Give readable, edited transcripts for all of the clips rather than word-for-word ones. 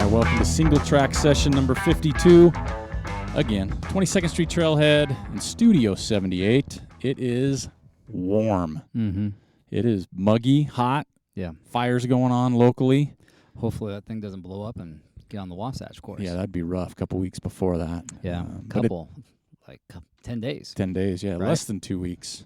right, welcome to Singletrack Session number 52. Again, 22nd Street Trailhead in Studio 78. It is warm. Mm-hmm. It is muggy, hot. Yeah. Fires going on locally. Hopefully that thing doesn't blow up and get on the Wasatch course. Yeah, that'd be rough. A couple weeks before that. Yeah, 10 days. 10 days, yeah, right? Less than 2 weeks.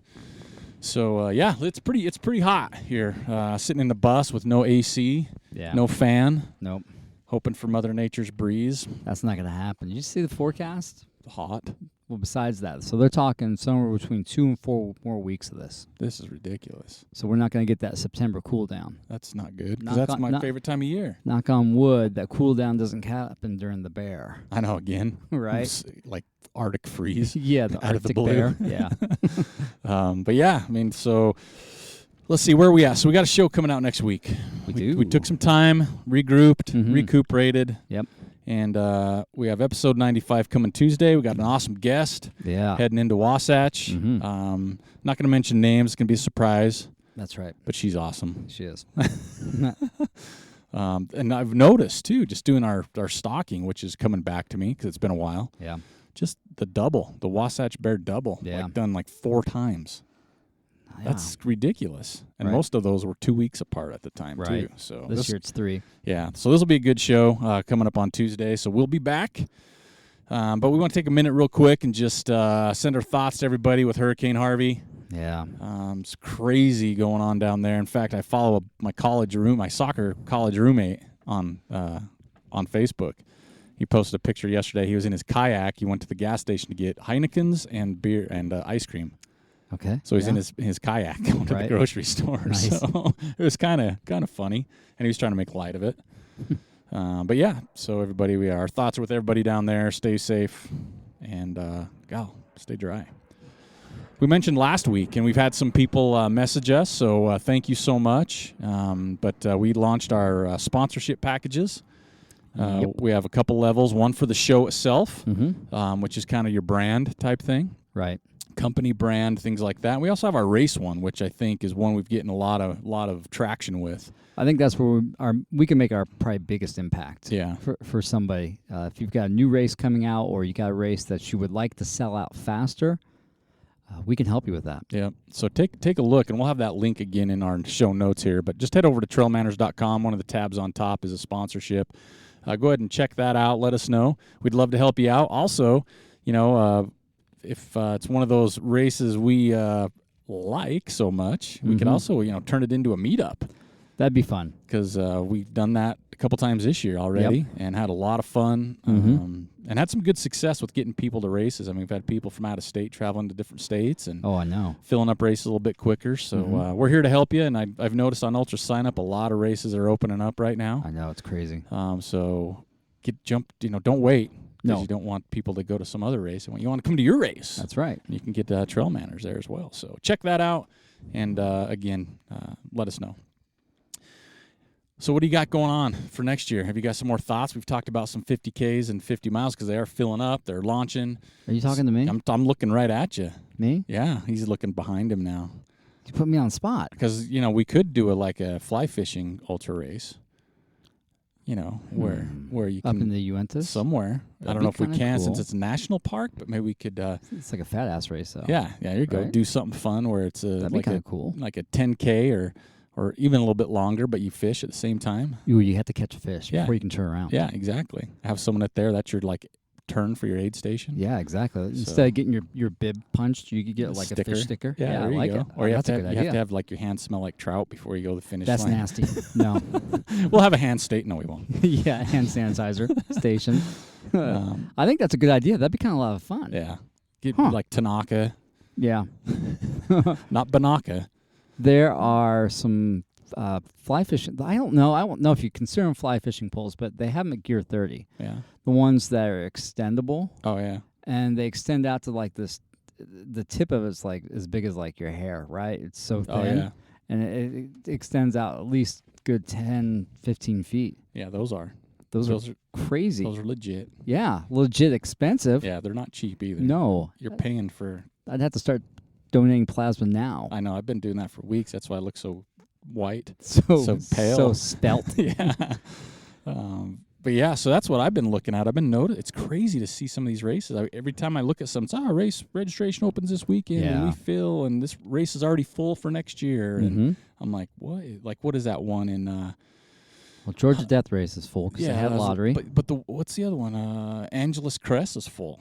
So, yeah, it's pretty hot here. Sitting in the bus with no AC, no fan. Nope. Hoping for Mother Nature's breeze. That's not going to happen. Did you see the forecast? Hot. Well, besides that, so they're talking somewhere between 2 and 4 more weeks of this. This is ridiculous. So we're not going to get that September cool down. That's not good, because that's my favorite time of year. Knock on wood, that cool down doesn't happen during the bear. I know, again. Right? It's like Arctic freeze. Yeah, the out Arctic of the blue. bear. Yeah. But yeah, I mean, so let's see, where are we at? So we got a show coming out next week. We took some time, regrouped, recuperated. Yep. And we have episode 95 coming Tuesday. We got an awesome guest heading into Wasatch. Not going to mention names. It's going to be a surprise. That's right. But she's awesome. She is. And I've noticed, too, just doing our stalking, which is coming back to me because it's been a while. Yeah. Just the Wasatch Bear double. Yeah. Like done like 4 times. Yeah. That's ridiculous. And most of those were 2 weeks apart at the time, too. So this year it's 3. Yeah. So this will be a good show coming up on Tuesday. So we'll be back. But we want to take a minute real quick and just send our thoughts to everybody with Hurricane Harvey. Yeah. It's crazy going on down there. In fact, I follow my soccer college roommate on Facebook. He posted a picture yesterday. He was in his kayak. He went to the gas station to get Heineken's and beer and ice cream. Okay. So he's in his kayak going to the grocery store. Nice. So it was kind of funny, and he was trying to make light of it. But yeah, so everybody, our thoughts are with everybody down there. Stay safe, and stay dry. We mentioned last week, and we've had some people message us, so thank you so much. But we launched our sponsorship packages. We have a couple levels, one for the show itself, which is kind of your brand type thing. Right. Company brand, things like that. We also have our race one, which I think is one we've getting a lot of traction with. I think that's where we can make our probably biggest impact. Yeah. For somebody, if you've got a new race coming out, or you got a race that you would like to sell out faster, we can help you with that. Yeah. So take a look, and we'll have that link again in our show notes here. But just head over to TrailManners.com. One of the tabs on top is a sponsorship. Go ahead and check that out. Let us know. We'd love to help you out. Also, if it's one of those races we like so much, we could also, turn it into a meetup. That'd be fun. Because we've done that a couple times this year already and had a lot of fun and had some good success with getting people to races. I mean, we've had people from out of state traveling to different states and I know. Filling up races a little bit quicker. So we're here to help you. And I've noticed on Ultra Sign Up, a lot of races are opening up right now. I know, it's crazy. So don't wait. No. Because you don't want people to go to some other race. You want to come to your race. That's right. And you can get TrailManners there as well. So check that out. And, again, let us know. So what do you got going on for next year? Have you got some more thoughts? We've talked about some 50Ks and 50 miles because they are filling up. They're launching. Are you talking to me? I'm looking right at you. Me? Yeah, he's looking behind him now. You put me on the spot. Because, we could do a fly fishing ultra race. Where you can... Up in the Uintas? Somewhere. I don't know if we can since it's a national park, but maybe we could... it's like a fat-ass race, though. Yeah, here you go. Right? Do something fun where it's that'd be kind of cool. Like a 10K or even a little bit longer, but you fish at the same time. You have to catch a fish before you can turn around. Yeah, exactly. Have someone up there. That's your turn for your aid station. Yeah, exactly. Instead of getting your bib punched, you could get a fish sticker. Yeah, I like it. Or you have to have your hands smell like trout before you go to the finish line. That's nasty. No. We'll have a hand state. No, we won't. Yeah, hand sanitizer station. I think that's a good idea. That'd be kind of a lot of fun. Yeah. Get like Tanaka. Yeah. Not Banaka. There are some fly fishing. I don't know if you consider them fly fishing poles, but they have them at Gear 30. Yeah. The ones that are extendable. Oh, yeah. And they extend out to this. The tip of it's as big as your hair, right? It's so thin. Oh, yeah. And it extends out at least good 10, 15 feet. Yeah, those are. Those are crazy. Those are legit. Yeah, legit expensive. Yeah, they're not cheap either. No. You're paying for... I'd have to start donating plasma now. I know. I've been doing that for weeks. That's why I look so white. So pale. So spelt. Yeah. But yeah, so that's what I've been looking at. I've been noticing. It's crazy to see some of these races. Every time I look at some, it's, race registration opens this weekend, and we fill, and this race is already full for next year. And I'm like, what? Like, what is that one in? Well, Georgia Death Race is full because they had lottery. But what's the other one? Angeles Crest is full.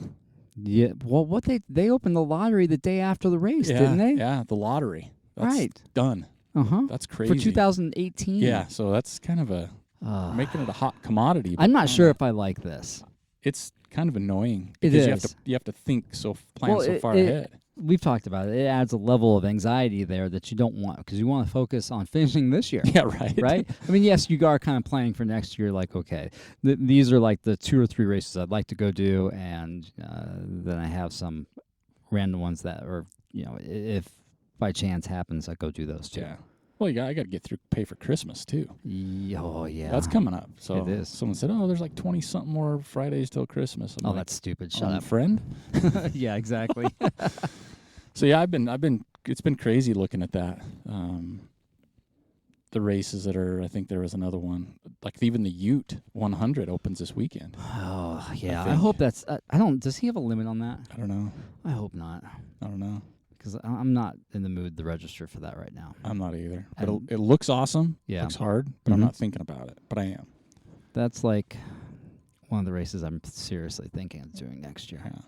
Yeah. Well, they opened the lottery the day after the race, didn't they? Yeah, the lottery. That's done. That's crazy. For 2018. Yeah, so that's kind of making it a hot commodity. I'm not sure if I like this. It's kind of annoying It because is. you have to plan so far ahead. We've talked about it. It adds a level of anxiety there that you don't want because you want to focus on finishing this year. Yeah, right. Right? I mean, yes, you are kind of planning for next year. Like, okay, these are like the 2 or 3 races I'd like to go do, and then I have some random ones that are, if by chance happens, I go do those too. Yeah. Well, I got to get through pay for Christmas too. Oh yeah, that's coming up. So it is. Someone said, "Oh, there's like 20-something more Fridays till Christmas." I'm like, that's stupid. Shut up, friend. Yeah, exactly. So yeah, I've been. It's been crazy looking at that. The races that are. I think there was another one. Like even the Ute 100 opens this weekend. Oh yeah, I hope that's. I don't. Does he have a limit on that? I don't know. I hope not. I don't know. Because I'm not in the mood to register for that right now. I'm not either. But it looks awesome. Yeah. It looks hard, but I'm not thinking about it. But I am. That's like one of the races I'm seriously thinking of doing next year. Yeah.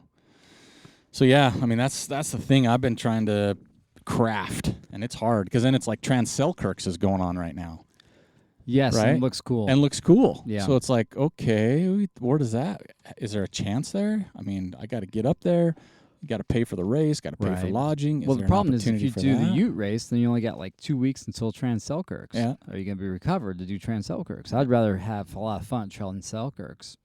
So yeah, I mean that's the thing I've been trying to craft, and it's hard because then it's like Selkirk's is going on right now. Yes, right? And it looks cool. And looks cool. Yeah. So it's like, okay, where does that? Is there a chance there? I mean, I got to get up there. You got to pay for the race, got to pay for lodging. Well, the problem is if you do the Ute race, then you only got like 2 weeks until Selkirk's. Yeah. Are you going to be recovered to do Selkirk's? I'd rather have a lot of fun at Selkirk's.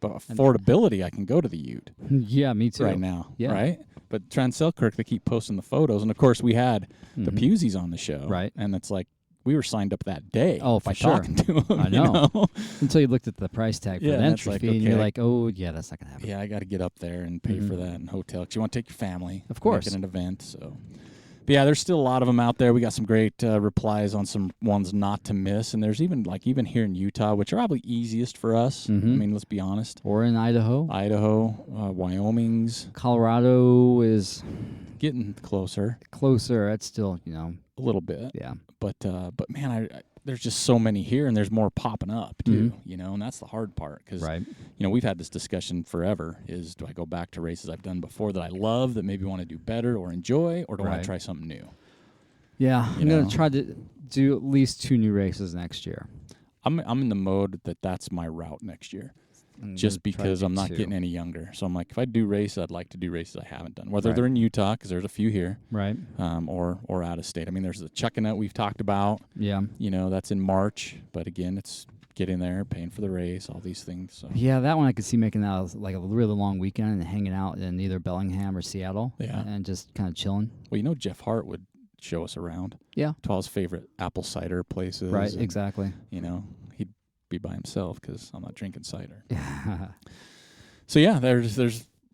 But affordability, I can go to the Ute. Yeah, me too. Right now, yeah. Right? But Selkirk, they keep posting the photos. And, of course, we had the Pusey's on the show. Right. And it's like, we were signed up that day by sure. talking to them. I know. Until you looked at the price tag for the entry fee, and you're like, oh, yeah, that's not going to happen. Yeah, I got to get up there and pay for that and hotel. Because you want to take your family. Of course. Make it an event. So, but yeah, there's still a lot of them out there. We got some great replies on some ones not to miss. And there's even here in Utah, which are probably easiest for us. I mean, let's be honest. Or in Idaho. Wyoming's. Colorado is getting closer. It's still, a little bit. Yeah. But man, there's just so many here, and there's more popping up too. And that's the hard part because we've had this discussion forever: is do I go back to races I've done before that I love, that maybe want to do better or enjoy, or do I want to try something new? Yeah, I'm gonna try to do at least 2 new races next year. I'm in the mode that's my route next year. Just because I'm not getting any younger. So I'm like, if I do races, I'd like to do races I haven't done, whether they're in Utah, because there's a few here, right? Or out of state. I mean, there's the Chuckanut we've talked about. Yeah. That's in March, but again, it's getting there, paying for the race, all these things. So. Yeah, that one I could see making that like a really long weekend and hanging out in either Bellingham or Seattle. Yeah. And just kind of chilling. Well, Jeff Hart would show us around. Yeah. To all his favorite apple cider places. Right, and, exactly. He'd be by himself because I'm not drinking cider. So yeah, there's a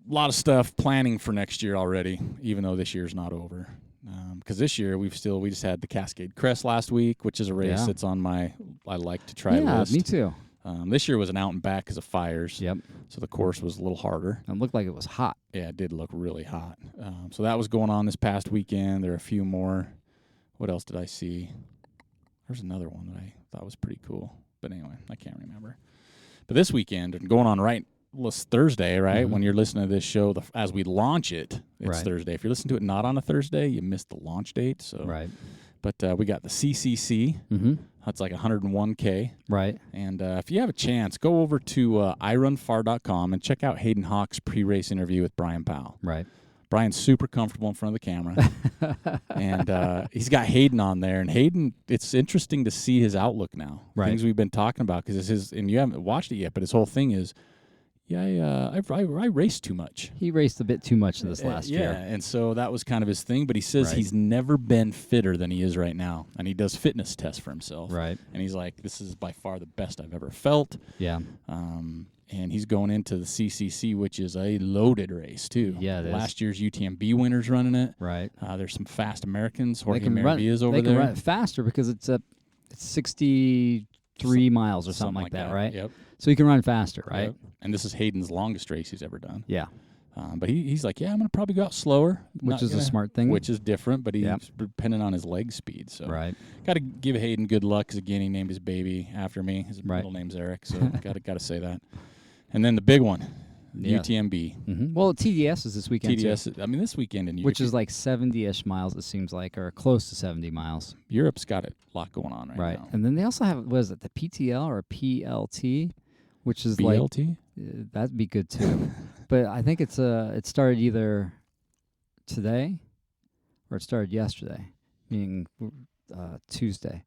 lot of stuff planning for next year already, even though this year's not over. Because this year we just had the Cascade Crest last week, which is a race that's on my I like to try list. Yeah, me too. This year was an out and back because of fires. Yep. So the course was a little harder. It looked like it was hot. Yeah, it did look really hot. So that was going on this past weekend. There are a few more. What else did I see? There's another one that I thought was pretty cool. But anyway, I can't remember. But this weekend, and going on Thursday, right? When you're listening to this show, as we launch it, it's Thursday. If you're listening to it not on a Thursday, you missed the launch date. So. Right. But we got the CCC. That's like 101K. Right. And if you have a chance, go over to irunfar.com and check out Hayden Hawk's pre-race interview with Brian Powell. Right. Brian's super comfortable in front of the camera. And he's got Hayden on there. And Hayden, it's interesting to see his outlook now. Right. Things we've been talking about, because and you haven't watched it yet, but his whole thing is, I raced too much. He raced a bit too much this last year. Yeah, and so that was kind of his thing. But he says he's never been fitter than he is right now. And he does fitness tests for himself. Right. And he's like, this is by far the best I've ever felt. Yeah. And he's going into the CCC, which is a loaded race, too. Yeah, it is. Last year's UTMB winner's running it. Right. There's some fast Americans. Jorge Miravilla's over there. They can run it faster because it's 60 3 miles or something like that, right? Yep. So you can run faster, right? Yep. And this is Hayden's longest race he's ever done. Yeah. But he's like, yeah, I'm going to probably go out slower. Which is a smart thing. Which is different, but he's Yep. dependent on his leg speed. So Right. got to give Hayden good luck because, again, he named his baby after me. His Right. middle name's Aric, so got to say that. And then the big one, Yeah. UTMB. Mm-hmm. Well, TDS is this weekend, TDS, I mean, this weekend in Europe. which is like 70-ish miles, it seems like, or close to 70 miles. Europe's got a lot going on right now. And then they also have, what is it, the PTL or PLT, which is BLT? that'd be good too. But I think it started either today or it started yesterday, meaning Tuesday.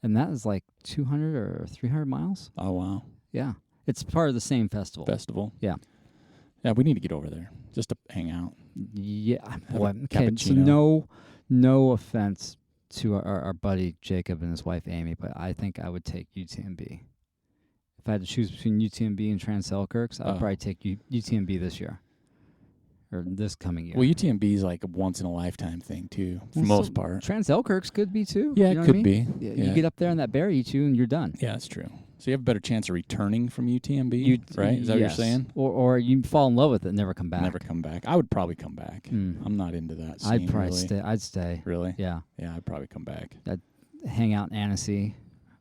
And that is like 200 or 300 miles. Oh, wow. Yeah. It's part of the same festival. Yeah. Yeah, we need to get over there just to hang out. Yeah. Have Boy, a okay, so cappuccino. no offense to our buddy Jacob and his wife Amy, but I think I would take UTMB. If I had to choose between UTMB and Trans-Selkirks, I would probably take UTMB this year. Or this coming year. Well, UTMB is like a once-in-a-lifetime thing, too, for the most part. Trans-Selkirks could be, too. Yeah, you know it could what I mean? be. You get up there and that bear eats you and you're done. Yeah, that's true. So you have a better chance of returning from UTMB, right? Is that what you're saying? Or you fall in love with it and never come back. Never come back. I would probably come back. I'm not into that scene, I'd probably really. stay. I'd stay. Really? Yeah. Yeah, I'd probably come back. I'd hang out in Annecy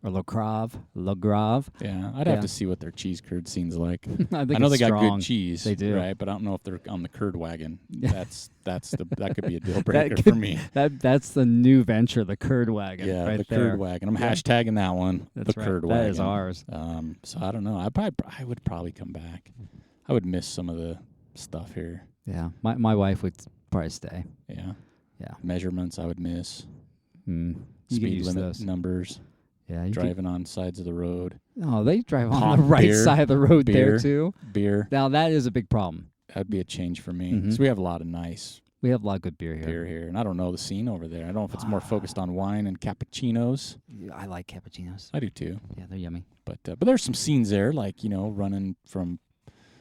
or La Grave. Yeah, I'd have to see what their cheese curd scene's like. I know they got strong. good cheese. They do. Right, but I don't know if they're on the curd wagon. That could be a deal breaker for me. That's the new venture, the curd wagon. Yeah, right the there. curd wagon. I'm hashtagging that one. That's the right. curd wagon. That is ours. So I don't know. I would probably come back. I would miss some of the stuff here. Yeah, my wife would probably stay. Yeah. Yeah. Measurements I would miss. You get Speed used to limit those. numbers. Yeah, Driving on sides of the road. Oh, they drive Pop on the right beer, side of the road there beer. too. Beer. Now that is a big problem. That'd be a change for me. Mhm. Because we have a lot of nice We have a lot of good beer here. beer here. And I don't know the scene over there. I don't know if it's more focused on wine and cappuccinos. Yeah, I like cappuccinos. I do too. Yeah, they're yummy. But there's some scenes there, like, running from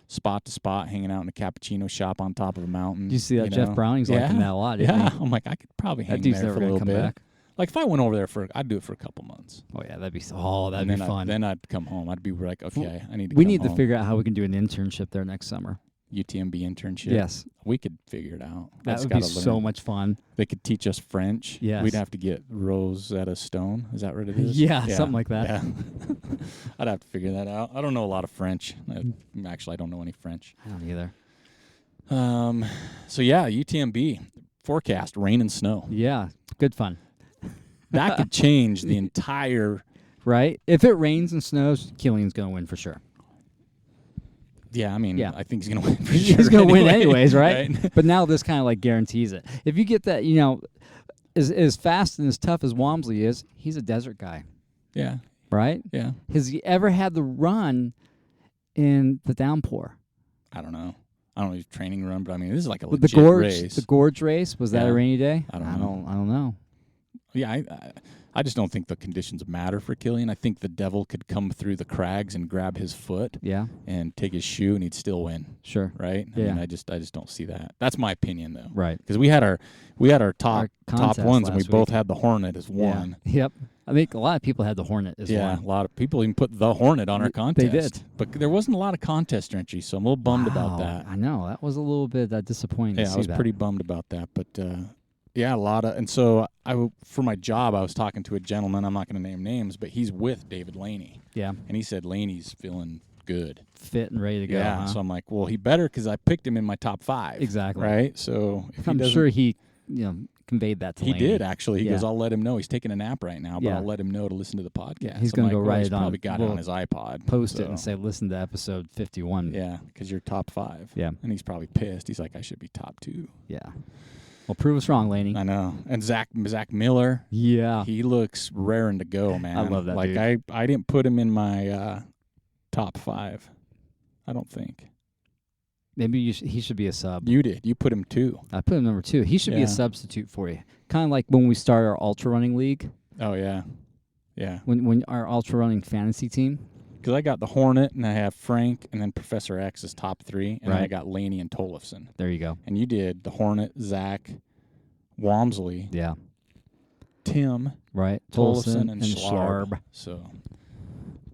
spot to spot, hanging out in a cappuccino shop on top of a mountain. Do you see that Jeff know? Browning's liking that a lot? Isn't Yeah. he? I'm like, I could probably hang That dude's there never for a gonna little come bit. back. Like, if I went over there I'd do it for a couple months. Oh yeah, that'd be And be then fun. Then I'd come home. I'd be like, okay, I need to We come need to home. figure out how we can do an internship there next summer. UTMB internship. Yes, We could figure it out. that That's would be gotta so learn. much fun. They could teach us French. Yes. We'd have to get Rosetta Stone. Is that what it is? Yeah, something like that. Yeah. I'd have to figure that out. I don't know a lot of French. Actually, I don't know any French. I don't either. So yeah, UTMB forecast, rain and snow. Yeah, good fun. That could change the entire. Right? If it rains and snows, Killian's going to win for sure. Yeah, I mean, Yeah. I think he's going to win for He's sure. going to win anyway, anyways, right? But now this kind of like guarantees it. If you get that, as fast and as tough as Walmsley is, he's a desert guy, Yeah, right? yeah. Has he ever had the run in the downpour? I don't know. I don't know his training run, but I mean, this is like a With the legit gorge, race. the gorge race, was that Yeah. a rainy day? I don't know. I don't know. Yeah, I just don't think the conditions matter for Killian. I think the devil could come through the crags and grab his foot Yeah, and take his shoe, and he'd still win. sure. Right? Yeah. I mean, I just don't see that. That's my opinion, though. Right. Because we had our top contest ones, and we last both week. had the Hornet as one. Yeah. Yep. I think a lot of people had the Hornet as Yeah, one. a lot of people even put the Hornet on our contest. They did. But there wasn't a lot of contest entries, so I'm a little bummed about Wow, that. I know. That was a little bit disappointing to Yeah, see I was that. pretty bummed about that. But, yeah, a lot of – and so for my job, I was talking to a gentleman. I'm not going to name names, but he's with David Laney. Yeah. And he said Laney's feeling good. Fit and ready to go. Yeah, huh? so I'm like, well, he better because I picked him in my top 5. Exactly. Right? So if I'm sure he conveyed that to he Laney. did, actually. He Yeah. goes, I'll let him know. He's taking a nap right now, but Yeah. I'll let him know to listen to the podcast. Yeah, he's I'm gonna like, go well, write he's it on- probably got it we'll on his iPod. Post it so. and say, listen to episode 51. Yeah, because you're top 5. Yeah. And he's probably pissed. He's like, I should be top 2. Yeah. Well, prove us wrong, Laney. I know. And Zach Miller, Yeah. he looks raring to go, man. I love that like, dude. I didn't put him in my top 5. I don't think. Maybe he should be a sub. You did. You put him 2. I put him number 2. He should be Yeah. a substitute for you. Kind of like when we start our ultra running league, Oh, yeah. Yeah. when our ultra running fantasy team. Because I got the Hornet, and I have Frank, and then Professor X is top 3, and then I Right. got Laney and Tollefson. There you go. And you did the Hornet, Zach, Walmsley, Yeah. Tim, Right. Tollefson, and Schlarb. So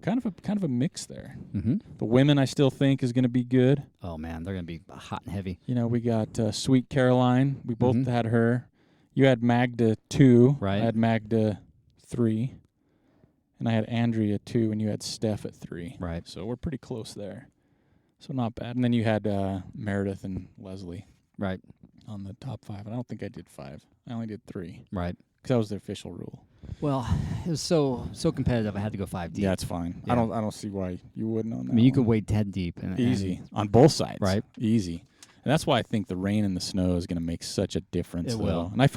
kind of a mix there. Mm-hmm. The women I still think is going to be good. Oh, man, they're going to be hot and heavy. You know, we got Sweet Caroline. We both Mhm. had her. You had Magda 2. Right. I had Magda 3. And I had Andrea 2, and you had Steph at 3. Right. So we're pretty close there. So not bad. And then you had Meredith and Leslie Right. on the top 5. And I don't think I did 5. I only did 3 Right. because that was the official rule. Well, it was so competitive. I had to go 5 deep. Yeah, it's fine. Yeah. I don't see why you wouldn't on that. I mean, you one. could wade 10 deep. And Easy on both sides. Right. Easy. And that's why I think the rain and the snow is going to make such a difference. It though. will. And I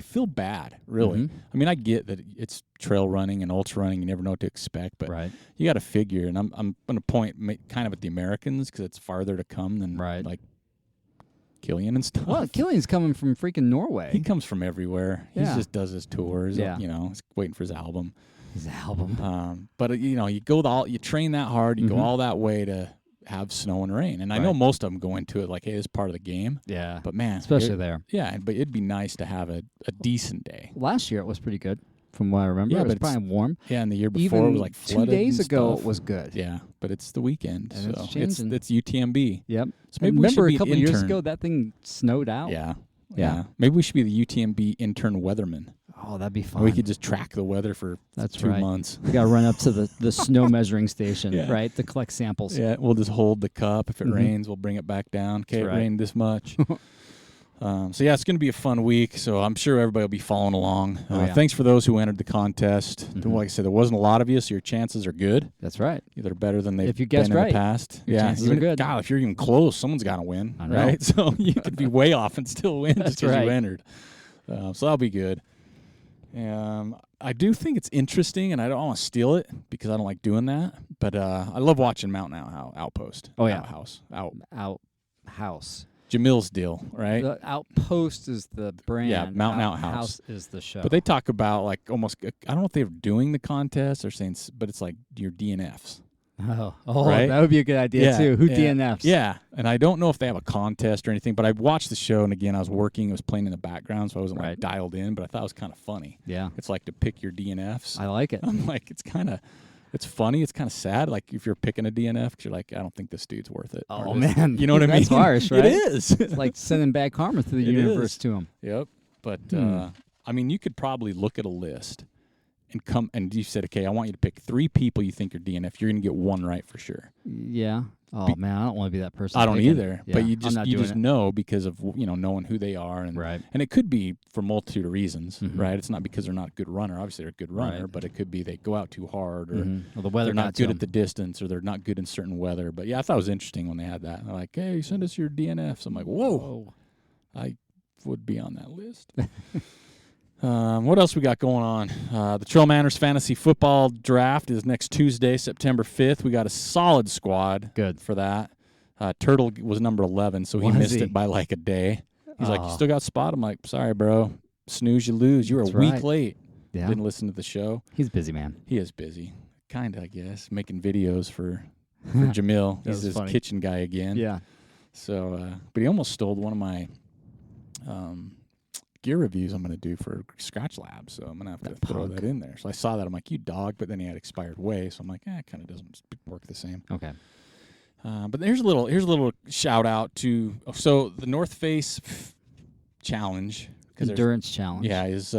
feel bad, really. Mhm. I mean, I get that it's trail running and ultra running. You never know what to expect, but Right. you got to figure. And I'm going to point kind of at the Americans because it's farther to come than Right. like Killian and stuff. Well, Killian's coming from freaking Norway. He comes from everywhere. Yeah. He just does his tours. Yeah. You know, he's waiting for his album. His album. But you know, you train that hard. You go Mhm. all that way to have snow and rain. And I know Right. most of them go into it like, hey, this is part of the game. Yeah. But man, Especially there. yeah, but it'd be nice to have a decent day. Last year it was pretty good, from what I remember. Yeah, it was but it's- probably warm. Yeah, and the year before Even it was like 2 flooded days and ago stuff. it was good. Yeah, but it's the weekend, And so it's changing. it's UTMB. Yep. So maybe And we should remember be a couple an years intern. ago that thing snowed out. Yeah. Yeah. Maybe we should be the UTMB intern weatherman. Oh, that'd be fun. We could just track the weather for That's 2 right. months. We got to run up to the snow measuring station, Yeah. right, to collect samples. Yeah, we'll just hold the cup. If it Mhm. rains, we'll bring it back down. Okay, That's it right. rained this much. So yeah, it's going to be a fun week. So I'm sure everybody will be following along. Oh, yeah. Thanks for those who entered the contest. Mhm. Like I said, there wasn't a lot of you, so your chances are good. That's right. They're better than they've If you guessed been in right, the past. your chances are even- good. God, if you're even close, someone's got to win, I know. right? So you could be way off and still win That's just because right. you entered. So that'll be good. I do think it's interesting, and I don't want to steal it because I don't like doing that. But I love watching Mountain Outpost. Oh, yeah. Outhouse. Outhouse. Jamil's deal, right? The Outpost is the brand. Yeah, Mountain Outhouse. Outhouse is the show. But they talk about like almost. I don't know if they're doing the contest or saying, but it's like your DNFs. Oh, Right? that would be a good idea too. Who DNFs? Yeah, and I don't know if they have a contest or anything, but I watched the show, and again, I was working, it was playing in the background, so I wasn't like Right. dialed in, but I thought it was kind of funny. Yeah. It's like to pick your DNFs. I like it. I'm like, it's funny, it's kind of sad, like if you're picking a DNF, 'cause you're like, I don't think this dude's worth it. Oh, Or this- man. You know what I mean? That's harsh, right? It is. It's like sending bad karma through the It universe is. to him. Yep. But, Hmm. I mean, you could probably look at a list and you said, okay, I want you to pick 3 people you think are DNF. You're going to get 1 right for sure. Yeah. Oh man, I don't want to be that person. I don't picking. either, Yeah, but you I'm just not doing it. know because of knowing who they are, and Right. and it could be for a multitude of reasons, Mhm. right? It's not because they're not a good runner. Obviously, they're a good runner, Right. but it could be they go out too hard, or Mhm. Well, the weather they're not got to good them. at the distance, or they're not good in certain weather. But yeah, I thought it was interesting when they had that. They're like, "Hey, send us your DNFs." I'm like, "Whoa, I would be on that list." What else we got going on? The TrailManners Fantasy Football Draft is next Tuesday, September 5th. We got a solid squad Good. for that. Turtle was number 11, so he Was missed he? it by like a day. He's like, "You Aw. still got spot?" I'm like, "Sorry, bro. Snooze, you lose. You were That's a week right. late. Yeah. Didn't listen to the show." He's a busy man. He is busy. Kind of, I guess, making videos for Jamil. That He's was his funny. kitchen guy again. Yeah. So, but he almost stole one of my gear reviews I'm going to do for Scratch Lab. So I'm going to have to That throw punk. that in there. So I saw that. I'm like, "You dog," but then he had expired whey. So I'm like, it kind of doesn't work the same. Okay. But here's a little shout out to the North Face Challenge. 'Cause there's- Endurance challenge. Yeah, is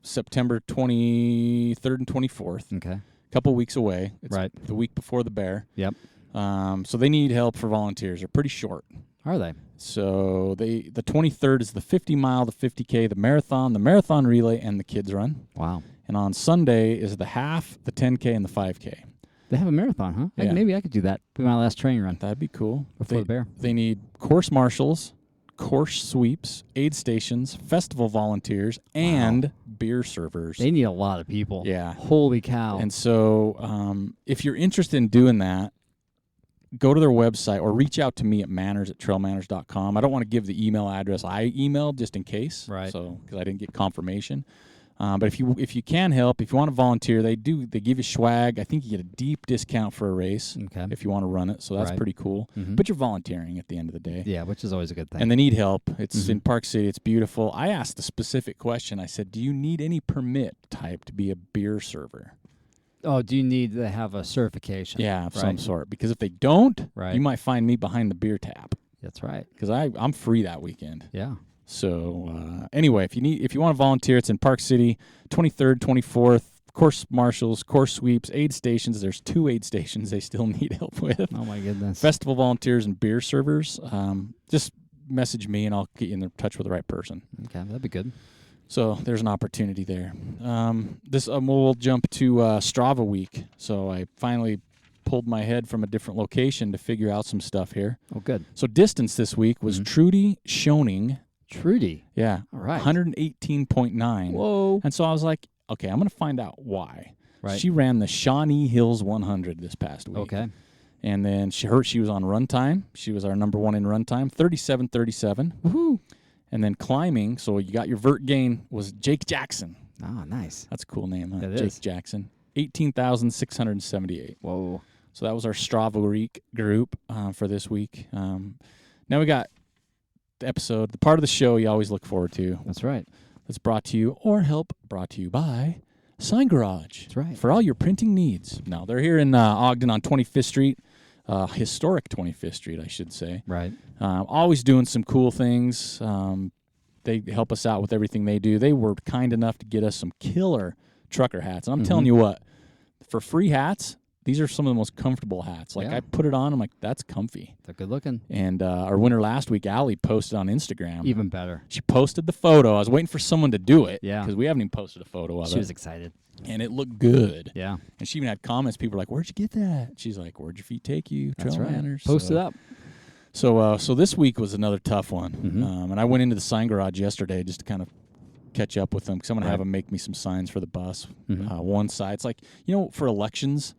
September 23rd and 24th. Okay. A couple weeks away. It's Right. the week before the Bear. Yep. So they need help for volunteers. They're pretty short. Are they? So the 23rd is the 50 mile, the 50K, the marathon relay, and the kids run. Wow. And on Sunday is the half, the 10K, and the 5K. They have a marathon, huh? Yeah. Maybe I could do that. Be my last training run That'd be cool. before the Bear. They need course marshals, course sweeps, aid stations, festival volunteers, and beer servers. They need a lot of people. Yeah. Holy cow. And so if you're interested in doing that, go to their website or reach out to me at manners@trailmanners.com. I don't want to give the email address I emailed just in case, Right. So because I didn't get confirmation. But if you can help, if you want to volunteer, they give you swag. I think you get a deep discount for a race Okay. if you want to run it. So that's Right. pretty cool. Mhm. But you're volunteering at the end of the day. Yeah, which is always a good thing. And they need help. It's Mhm. in Park City. It's beautiful. I asked a specific question. I said, "Do you need any permit type to be a beer server?" Oh, do you need to have a certification? Yeah, of right. some sort. Because if they don't, Right. you might find me behind the beer tap. That's right. Because I'm free that weekend. Yeah. So anyway, if you want to volunteer, it's in Park City, 23rd, 24th. Course marshals, course sweeps, aid stations. There's 2 aid stations they still need help with. Oh my goodness. Festival volunteers and beer servers. Just message me and I'll get you in touch with the right person. Okay, that'd be good. So there's an opportunity there. We'll jump to Strava week. So I finally pulled my head from a different location to figure out some stuff here. Oh, good. So distance this week was Trudy Schoening. Trudy. Yeah. All right. 118.9. Whoa. And so I was like, okay, I'm going to find out why. Right. She ran the Shawnee Hills 100 this past week. Okay. And then she was on run time. She was our number 1 in run time, 37:37. Woohoo. And then climbing, so you got your vert gain, was Jake Jackson. Ah, nice. That's a cool name, huh? That Jake is. Jackson. 18,678. Whoa. So that was our Strava week group for this week. Now we got the episode, the part of the show you always look forward to. That's right. That's brought to you by Sign Garage. That's right. For all your printing needs. No, they're here in Ogden on 25th Street. Historic 25th Street, I should say. Right. Always doing some cool things. They help us out with everything they do. They were kind enough to get us some killer trucker hats. And I'm telling you what, for free hats, these are some of the most comfortable hats. Like, Yeah. I put it on, I'm like, that's comfy. They're good looking. And our winner last week, Allie, posted on Instagram. Even better. She posted the photo. I was waiting for someone to do it. Yeah. Because we haven't even posted a photo of She it. was excited. And it looked good. Yeah. And she even had comments. People were like, where'd you get that? She's like, where'd your feet take you? That's right. TrailManners. Post it up. So this week was another tough one. Mhm. And I went into the sign garage yesterday just to kind of catch up with them because I'm going to have Right. them make me some signs for the bus. Mhm. One side, it's like, for elections,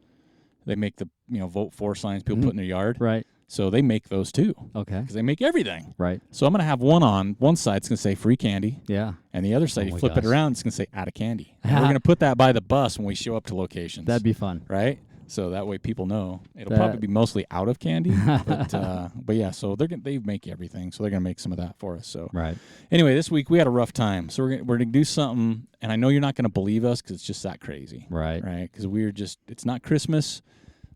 they make the, vote for signs people put in their yard. Right. So they make those too Okay. because they make everything. Right. So I'm going to have one side, it's going to say free candy. Yeah. And the other side, Oh you my flip it gosh. around, it's going to say out of candy. And we're going to put that by the bus when we show up to locations. That'd be fun. right? So that way people know. It'll That- probably be mostly out of candy, but yeah. So they make everything, so they're gonna make some of that for us. So Right. anyway, this week we had a rough time, so we're gonna do something, and I know you're not gonna believe us because it's just that crazy, Right. right? Because it's not Christmas.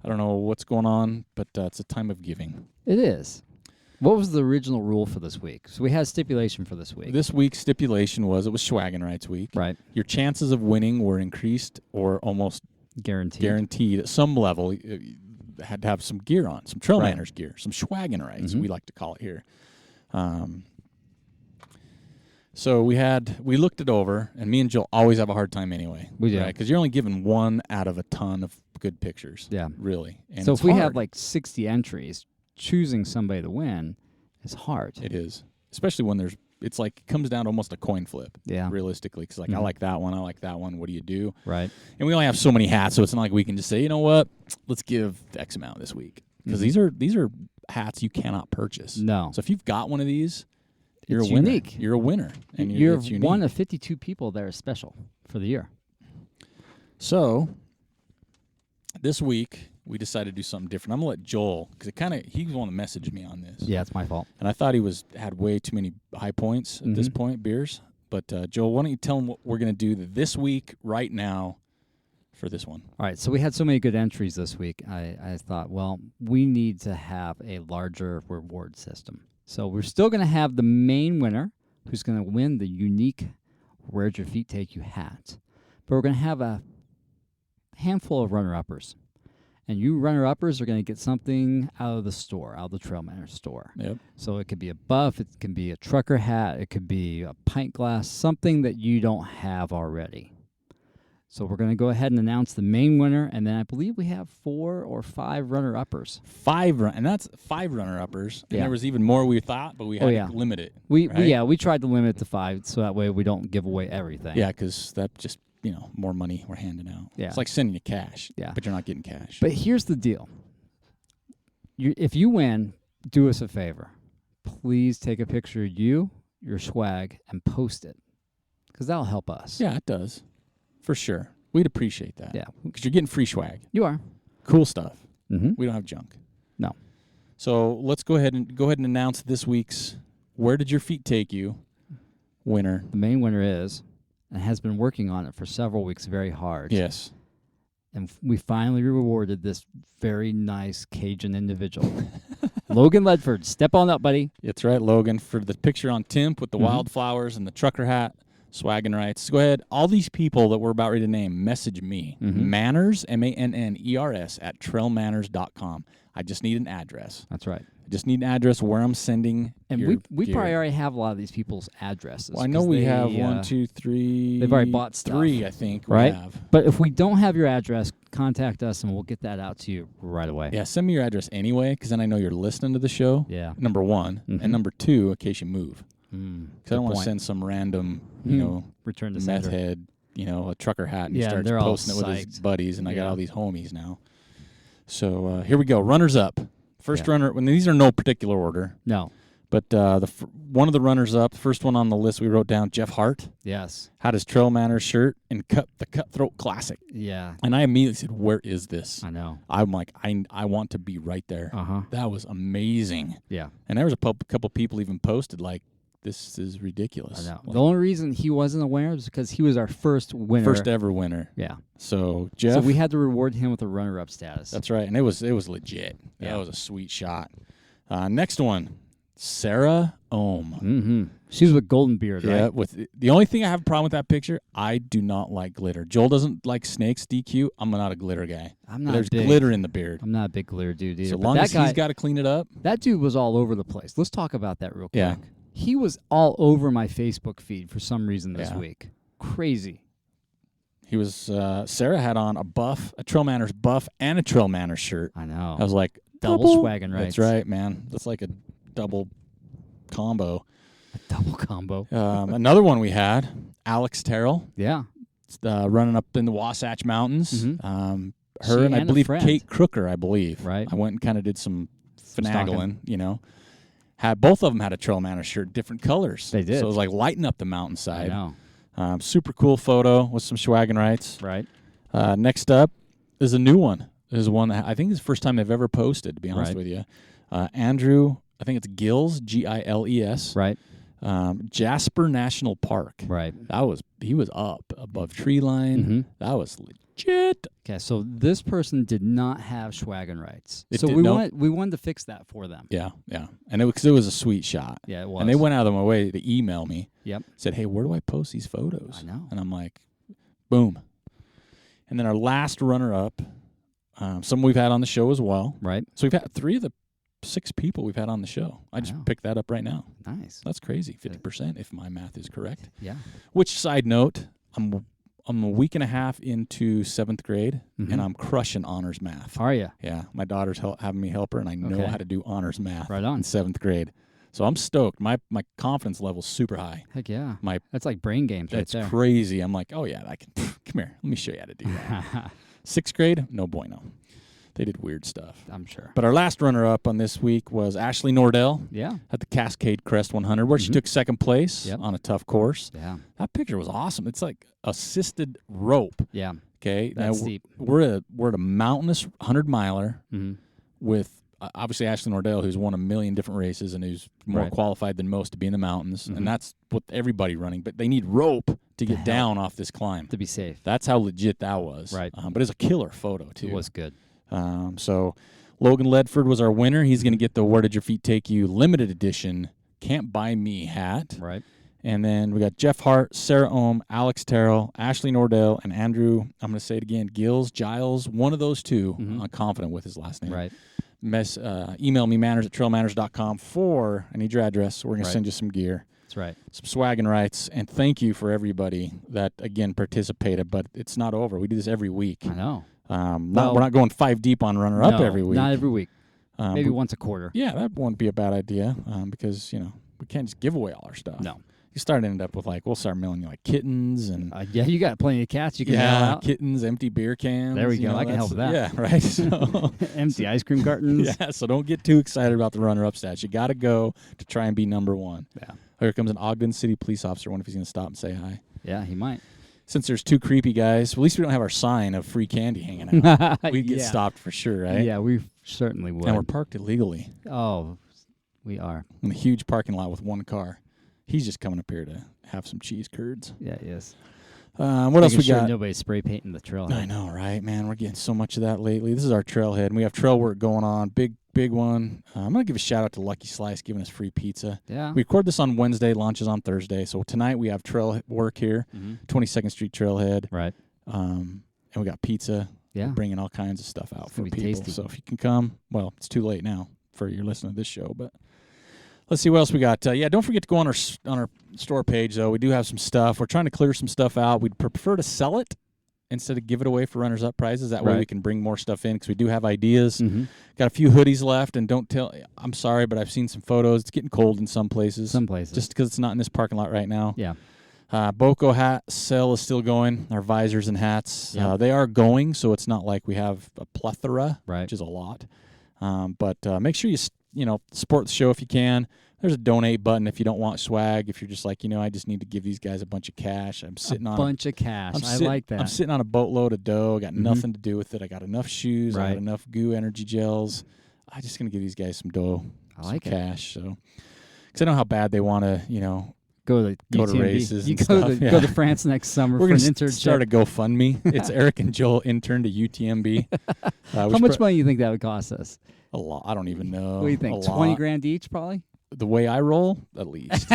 I don't know what's going on, but it's a time of giving. It is. What was the original rule for this week? So we had a stipulation for this week. This week's stipulation was it was Schwagen Rights week. Right. Your chances of winning were increased or almost Guaranteed. at some level. You had to have some gear on, some TrailManners Right. gear, some Schwagen Rights, we like to call it here. So we looked it over, and me and Joel always have a hard time anyway. We do. Right? Because you're only given one out of a ton of good pictures. Yeah. Really. And So it's if we hard. have like 60 entries, choosing somebody to win is hard. It is. Especially when it's like, it comes down to almost a coin flip. Yeah. Realistically. Because I like that one, I like that one. What do you do? Right. And we only have so many hats, so it's not like we can just say, you know what, let's give X amount this week. Because these are hats you cannot purchase. No. So if you've got one of these, you're It's a winner. unique. You're a winner. And You're it's unique. one of 52 people that are special for the year. So this week we decided to do something different. I'm gonna let Joel, because he was the one to message me on this. Yeah, it's my fault. And I thought he had way too many high points at this point, beers. But Joel, why don't you tell him what we're gonna do this week right now for this one? All right, so we had so many good entries this week. I thought, well, we need to have a larger reward system. So we're still going to have the main winner who's going to win the unique Where'd Your Feet Take You hat. But we're going to have a handful of runner-uppers. And you runner-uppers are going to get something out of the store, out of the TrailManners store. Yep. So it could be a buff, it can be a trucker hat, it could be a pint glass, something that you don't have already. So we're going to go ahead and announce the main winner, and then I believe we have 4 or 5 runner-uppers. And that's 5 runner-uppers. And Yeah. there was even more we thought, but we had to limit it. We right? tried to limit it to 5, so that way we don't give away everything. Yeah, because that just, more money we're handing out. Yeah. It's like sending you cash, Yeah. but you're not getting cash. But here's the deal. If you win, do us a favor. Please take a picture of you, your swag, and post it, because that'll help us. Yeah, it does. For sure. We'd appreciate that. Yeah. Because you're getting free swag. You are. Cool stuff. Mm-hmm. We don't have junk. No. So let's go ahead and announce this week's Where Did Your Feet Take You winner. The main winner is, and has been working on it for several weeks very hard. Yes. And we finally rewarded this very nice Cajun individual. Logan Ledford, step on up, buddy. That's right, Logan, for the picture on Timp with the wildflowers and the trucker hat, swagging rights. Go ahead. All these people that we're about ready to name, message me. Manners, MANNERS, at TrailManners.com. I just need an address. That's right. I just need an address where I'm sending. And your we gear. probably already have a lot of these people's addresses. Well, I know we have 1, 2, 3. They've already bought stuff. 3, I think. Right? We have. But if we don't have your address, contact us and we'll get that out to you right away. Yeah, send me your address anyway, because then I know you're listening to the show. Yeah. Number one. And number two, in case you move. Because I don't want to send some random, return to meth sender. head, a trucker hat, and he Yeah, starts they're all posting it with his psyched. buddies, and I got Yeah. all these homies now. So here we go. Runners up. First runner. When these are no particular order. No. But one of the runners up, first one on the list we wrote down, Jeff Hart. Yes. Had his TrailManners shirt and the Cutthroat Classic. Yeah. And I immediately said, "Where is this?" I know. I'm like, I want to be right there. That was amazing. Yeah. And there was a couple people even posted like, "This is ridiculous." I know. Like, The only reason he wasn't aware is because he was our first winner. first ever winner. Yeah. So Jeff. So we had to reward him with a runner-up status. That's right, and it was legit. Yeah. That was a sweet shot. Next one, Sarah Ohm. She's with Golden Beard, Yeah, right? with the only thing I have a problem with that picture, I do not like glitter. Joel doesn't like snakes, DQ. I'm not a glitter guy. I'm not There's big. glitter in the beard. I'm not a big glitter dude either. So but long that as guy, he's got to clean it up. that dude was all over the place. Let's talk about that real quick. Yeah. He was all over my Facebook feed for some reason this Yeah. week. Crazy. He was. Sarah had on a TrailManners buff, and a TrailManners shirt. I know. I was like, Double swagging rights. That's right, man. That's like a double combo. A double combo. Another one we had, Alex Terrell, Yeah. running up in the Wasatch Mountains. Mhm. Her She and I and a believe friend. Kate Crooker, I believe. Right. I went and kind of did some finagling, Had both of them had a TrailManners shirt, different colors. They did. So it was like lighting up the I mountainside. know. Super cool photo with some swagging rights. Right. Next up is a new one. This is one that I think is the first time they've ever posted, to be honest Right. with you. Andrew, I think it's Gills, Giles. Right. Jasper National Park. Right. He was up above tree line. Mhm. That was legit. Okay, so this person did not have swaggin' rights. It So did- we no. wanted to fix that for them. Yeah, yeah. And it was a sweet shot. Yeah, it was. And they went out of their way to email me. Yep. Said, "Hey, where do I post these photos?" I know. And I'm like, boom. And then our last runner-up, some we've had on the show as well. Right. So we've had 3 of the 6 people we've had on the show. I just know. picked that up right now. Nice. That's crazy. 50%, if my math is correct. Yeah. Which, side note, I'm a week and a half into 7th grade, and I'm crushing honors math. Are you? Yeah, my daughter's having me help her, and I know Okay. how to do honors math. Right on. In 7th grade. So I'm stoked. My confidence level's super high. Heck yeah. My That's like brain games right That's there. crazy. I'm like, oh, yeah, I can. Come here. Let me show you how to do that. 6th grade, no bueno. They did weird stuff. I'm sure. But our last runner-up on this week was Ashley Nordell Yeah. at the Cascade Crest 100, where she took 2nd place Yep. on a tough course. Yeah. That picture was awesome. It's like assisted rope. Yeah. Okay, That's now steep. we're at a mountainous 100-miler Mm-hmm. with obviously Ashley Nordell, who's won a million different races and who's more Right. qualified than most to be in the mountains, Mhm. and that's what everybody running. But they need rope to get help. down off this climb. To be safe. That's how legit that was. Right. But it's a killer photo too. It was good. So Logan Ledford was our winner. He's going to get the Where Did Your Feet Take You limited edition Can't Buy Me hat. Right. And then we got Jeff Hart, Sarah Ohm, Alex Terrell, Ashley Nordell, and Andrew, I'm going to say it again, Giles, one of those 2. Mhm. I'm confident with his last name. Right. Email me, manners@trailmanners.com I need your address. We're going Right. to send you some gear, That's right. some swag and rights. And thank you for everybody that, again, participated. But it's not over. We do this every week. I know. We're not going 5 deep on runner-up No, every week. Not every week. Maybe but- once a quarter. Yeah, that wouldn't be a bad idea because, we can't just give away all our stuff. No. You start ending up with, we'll start mailing you, kittens and... Yeah, you got plenty of cats you can mail out. kittens, empty beer cans. There we go. I can help with that. Yeah, right. So, Empty ice cream cartons. yeah, so don't get too excited about the runner-up stats. You got to go to try and be number 1. Yeah. Here comes an Ogden City police officer. I wonder if he's going to stop and say hi. Yeah, he might. Since there's 2 creepy guys, at least we don't have our sign of free candy hanging out. We'd get Yeah. stopped for sure, right? Yeah, we certainly would. And we're parked illegally Oh, we are. in a huge parking lot with 1 car. He's just coming up here to have some cheese curds. Yeah, yes. What else we sure got? Nobody's spray painting the trailhead. I know, right, man? We're getting so much of that lately. This is our trailhead, and we have trail work going on. Big one. I'm going to give a shout-out to Lucky Slice giving us free pizza. Yeah. We record this on Wednesday, launches on Thursday. So tonight we have trail work here, 22nd Street Trailhead. Right. And we got pizza. Yeah. We're bringing all kinds of stuff out for people. Tasty. So if you can come, well, it's too late now for you're listening to this show, but let's see what else we got. Don't forget to go on our store page, though. We do have some stuff. We're trying to clear some stuff out. We'd prefer to sell it instead of give it away for runners-up prizes. That way we can bring more stuff in because we do have ideas. Got a few hoodies left, and I'm sorry, but I've seen some photos. It's getting cold in some places. Just because it's not in this parking lot right now. Yeah. Boco hat sale is still going. Our visors and hats, they are going, so it's not like we have a plethora, which is a lot. But make sure you support the show if you can. There's a donate button if you don't want swag. If you're just like, I just need to give these guys a bunch of cash. I'm sitting on a bunch of cash. I like that. I'm sitting on a boatload of dough. I got nothing to do with it. I got enough shoes. I got enough goo energy gels. I'm just gonna give these guys some dough, some cash. So, because I know how bad they want to, go to races. You go to France next summer. We're going to start a GoFundMe. It's Aric and Joel intern to UTMB. How much money do you think that would cost us? A lot. I don't even know. What do you think? 20 grand each, probably. The way I roll, at least.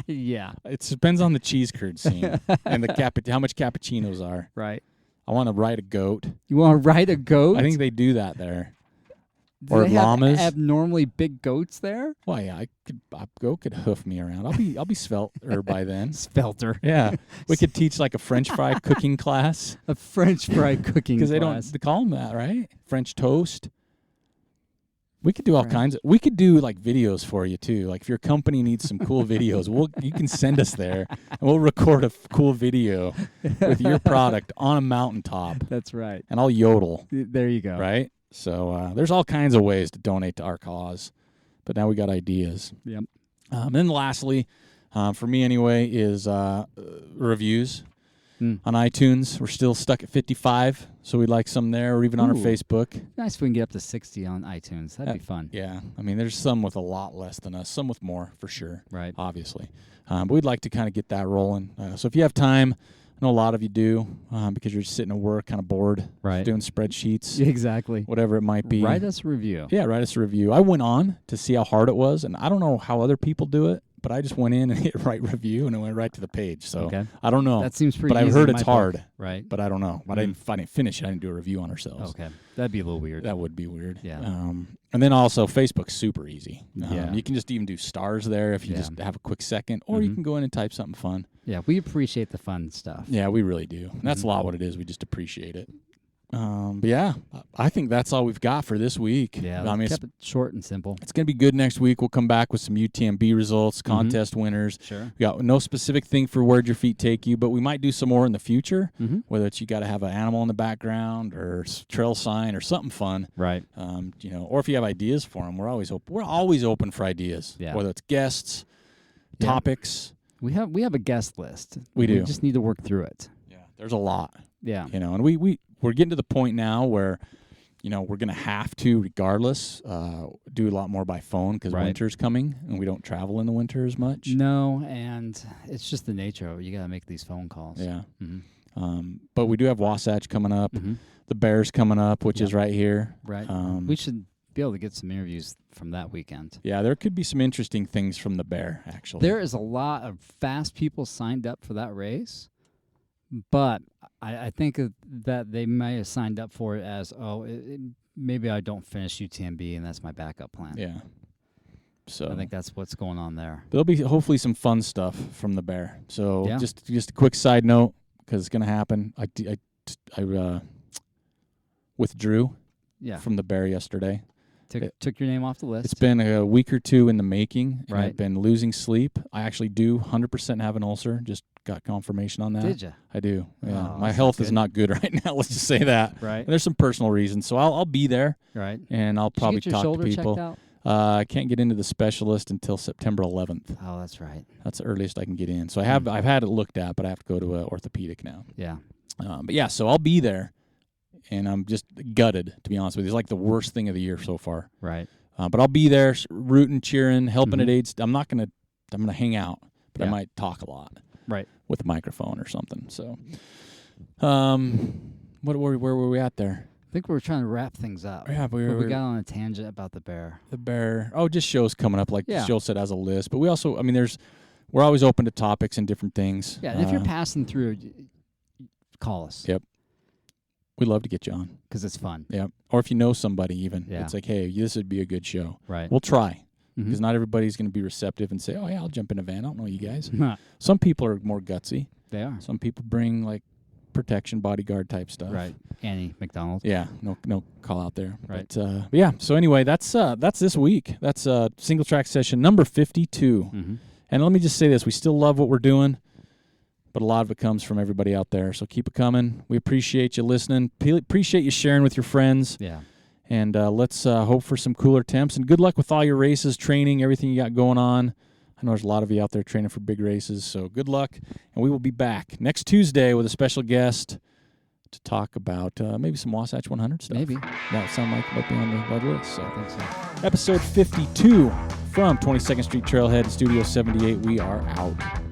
Yeah. It depends on the cheese curd scene and how much cappuccinos are. Right. I want to ride a goat. You want to ride a goat? I think they do that there. Do they llamas. have abnormally big goats there? Well, yeah, a goat could hoof me around. I'll be svelter by then. Spelter. Yeah. We could teach like a French fry cooking class. A French fry cooking class. Because they call them that, right? French toast. We could do all kinds of. We could do like videos for you too. Like if your company needs some cool videos, you can send us there, and we'll record a cool video with your product on a mountaintop. That's right. And I'll yodel. There you go. Right. So there's all kinds of ways to donate to our cause, but now we got ideas. Yep. And then lastly, for me anyway, is reviews. On iTunes. We're still stuck at 55, so we'd like some there, or even on our Facebook. Nice if we can get up to 60 on iTunes. That'd be fun. Yeah. I mean, there's some with a lot less than us, some with more, for sure. Right. Obviously. But we'd like to kind of get that rolling. So if you have time, I know a lot of you do, because you're just sitting at work kind of bored, doing spreadsheets. Exactly. Whatever it might be. Write us a review. Yeah, write us a review. I went on to see how hard it was, and I don't know how other people do it. But I just went in and hit write review, and it went right to the page. So I don't know. That seems pretty easy. But I've heard it's hard. Right. But I don't know. But I didn't finish it. I didn't do a review on ourselves. Okay. That'd be a little weird. That would be weird. Yeah. And then also Facebook's super easy. Yeah. You can just even do stars there if you just have a quick second, or you can go in and type something fun. Yeah, we appreciate the fun stuff. Yeah, we really do. And that's a lot what it is. We just appreciate it. But yeah, I think that's all we've got for this week. Yeah, I mean, kept it short and simple. It's going to be good next week. We'll come back with some UTMB results, contest winners. Sure. We got no specific thing for where'd your feet take you, but we might do some more in the future, whether it's you got to have an animal in the background or trail sign or something fun. Right. Or if you have ideas for them, we're always open. We're always open for ideas, whether it's guests, topics. We have a guest list. We do. We just need to work through it. Yeah, there's a lot. Yeah. And we're getting to the point now where, we're going to have to, regardless, do a lot more by phone because winter's coming and we don't travel in the winter as much. No, and it's just the nature of it. You got to make these phone calls. Yeah. But we do have Wasatch coming up, the Bears coming up, which is right here. Right. We should be able to get some interviews from that weekend. Yeah, there could be some interesting things from the Bear, actually. There is a lot of fast people signed up for that race. But I think that they may have signed up for it as, maybe I don't finish UTMB, and that's my backup plan. Yeah. So I think that's what's going on there. There'll be hopefully some fun stuff from the Bear. So just a quick side note, because it's going to happen. I withdrew from the Bear yesterday. Took your name off the list. It's been a week or two in the making. And Right. I've been losing sleep. I actually do 100% have an ulcer. Just got confirmation on that. Did you? I do. Yeah. Oh, My that's health not is good. not good right now. Let's just say that. Right. And there's some personal reasons. So I'll be there. Right. And I'll probably Did you get your talk shoulder to people. checked out? I can't get into the specialist until September 11th. Oh, that's right. That's the earliest I can get in. So I've had it looked at, but I have to go to an orthopedic now. Yeah. But yeah, so I'll be there. And I'm just gutted, to be honest with you. It's like the worst thing of the year so far. Right. But I'll be there, rooting, cheering, helping at aids. I'm going to hang out, but I might talk a lot. Right. with a microphone or something. So, where were we at there? I think we were trying to wrap things up. Yeah, we got on a tangent about the bear. The bear. Oh, just shows coming up, like Yeah. Joel said, as a list. But we also, I mean, we're always open to topics and different things. Yeah, and if you're passing through, call us. Yep. We'd love to get you on. Because it's fun. Yep. Or if you know somebody even, Yeah. it's like, hey, this would be a good show. Right. We'll try. Mhm. Because not everybody's going to be receptive and say, oh, yeah, I'll jump in a van. I don't know you guys. Some people are more gutsy. They are. Some people bring, like, protection, bodyguard type stuff. Right. Annie McDonald. Yeah, no call out there. Right. But yeah, so anyway, that's this week. That's Singletrack Session number 52. Mm-hmm. And let me just say this, we still love what we're doing, but a lot of it comes from everybody out there. So keep it coming. We appreciate you listening. Appreciate you sharing with your friends. Yeah. And let's hope for some cooler temps. And good luck with all your races, training, everything you got going on. I know there's a lot of you out there training for big races, so good luck. And we will be back next Tuesday with a special guest to talk about maybe some Wasatch 100 stuff. Maybe. That would sound like it might be on the list. So. I think so. Episode 52 from 22nd Street Trailhead, Studio 78. We are out.